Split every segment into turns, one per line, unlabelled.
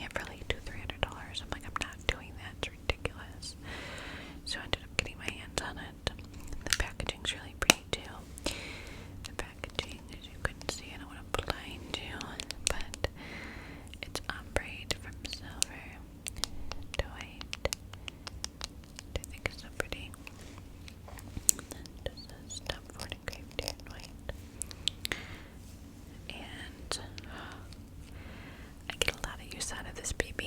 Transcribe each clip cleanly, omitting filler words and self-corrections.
it for like $200-300. I'm like, I'm not doing that. It's ridiculous. So I ended up getting my hands on it. The packaging's really pretty too. The packaging, as you couldn't see, I don't want to blind you, but it's ombre from silver to white. I think it's so pretty. And then this is Tom Ford engraved here in white. And I get a lot of use out of this BB.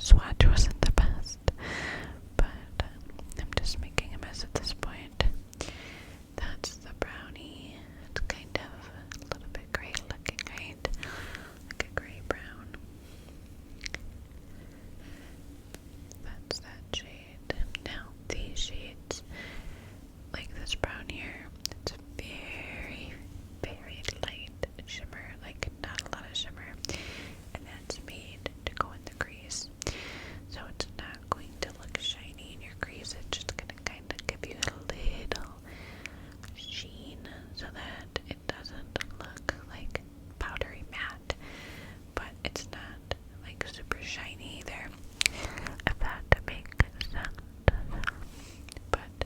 swatch wasn't the best, but I'm just making a mess at this point. That's the brownie. It's kind of a little bit gray looking, right? Like a gray brown. That's that shade. Now these shades, like this brown here, it's a very, very light shimmer, like not a lot of shimmer, and that's made to go in the crease. So it's not going to look shiny in your crease, it's just going to kind of give you a little sheen so that it doesn't look like powdery matte, but it's not like super shiny either, if that makes sense. But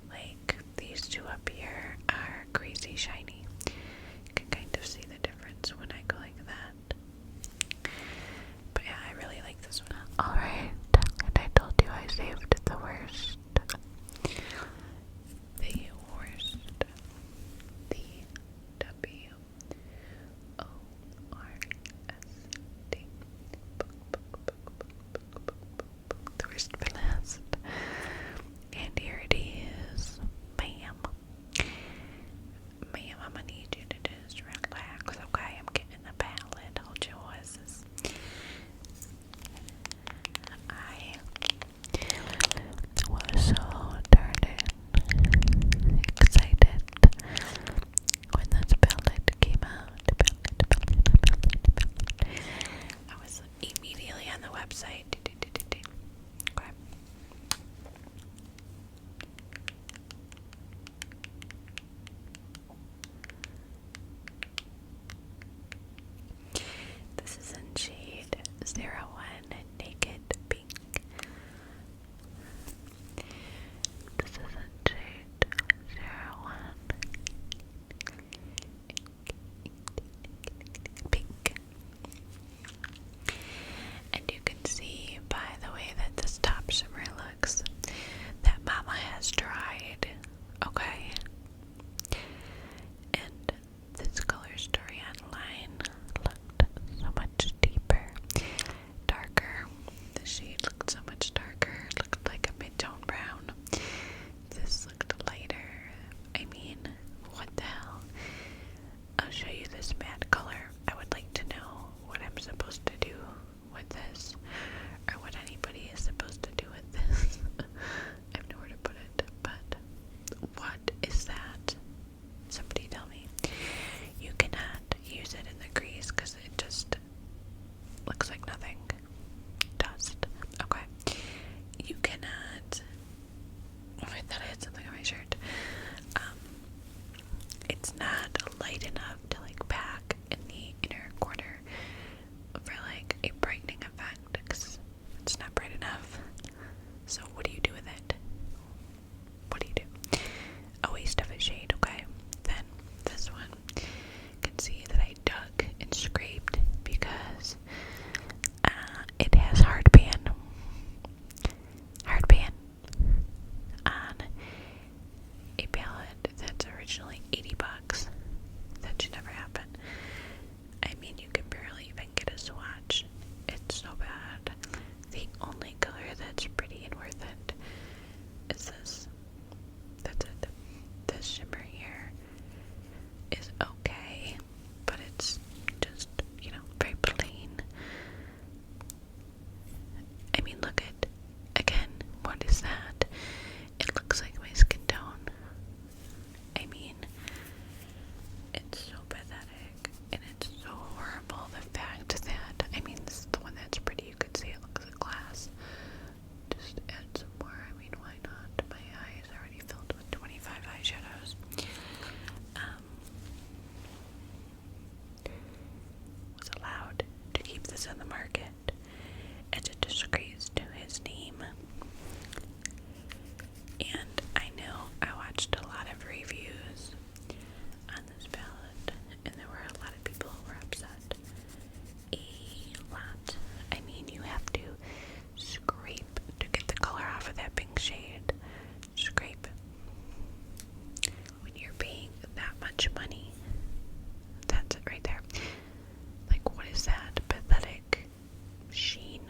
like these two up here are crazy shiny. You can kind of see the difference when I go like that. But yeah, I really like this one. Alright, and I told you I saved the worst. The worst. The W-O-R-S-T. The worst for last. And here it is. Bam. Ma'am, I'm gonna need you to just relax, okay? I'm getting the palette. Hold your horses. I was so darn excited when this palette came out. I was immediately on the website. Okay. This is in shade 01 Naked Pink. This is in shade 01 Pink. And you can see by the way that this top shimmer looks that Mama has tried. Okay. And this color story online looked so much deeper, darker. The shade looked so much darker. It looked like a mid-tone brown. This looked lighter. I mean, what the hell? I'll show you this matte color. I would like to know what I'm supposed to do with this, or what anybody is supposed to do with this. I have nowhere to put it, but what is that? Somebody tell me. You cannot use it in the crease because it just looks like nothing. Dust. Okay. You cannot. Oh, I thought I had something on my shirt. It's not light enough to like pack in the inner corner for like a brightening effect because it's not bright enough. So what do you do with it? What do you do? A waste of a shade, okay? Then this one, you can see that I dug and scraped because it has hard pan on a palette that's originally $80. That should never happen. I mean, you can barely even get a swatch. It's so bad. The only color that's pretty and worth it is this. That's it. This shimmer here is okay, but it's just, very plain. I mean, look at, again, what is that? It looks like my skin tone. I mean, it's so pathetic, and it's so horrible, the fact that, I mean, this is the one that's pretty, you could see it looks like glass. Just add some more, I mean, why not? My eye is already filled with 25 eyeshadows. Was allowed to keep this on the market as a disgrace to his name. And I know I watched a lot of reviews on this palette, and there were a lot of people who were upset. A lot. I mean, you have to scrape to get the color off of that pink shade. Scrape. When you're paying that much money. That's it right there. Like, what is that? Pathetic sheen.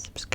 subscribe.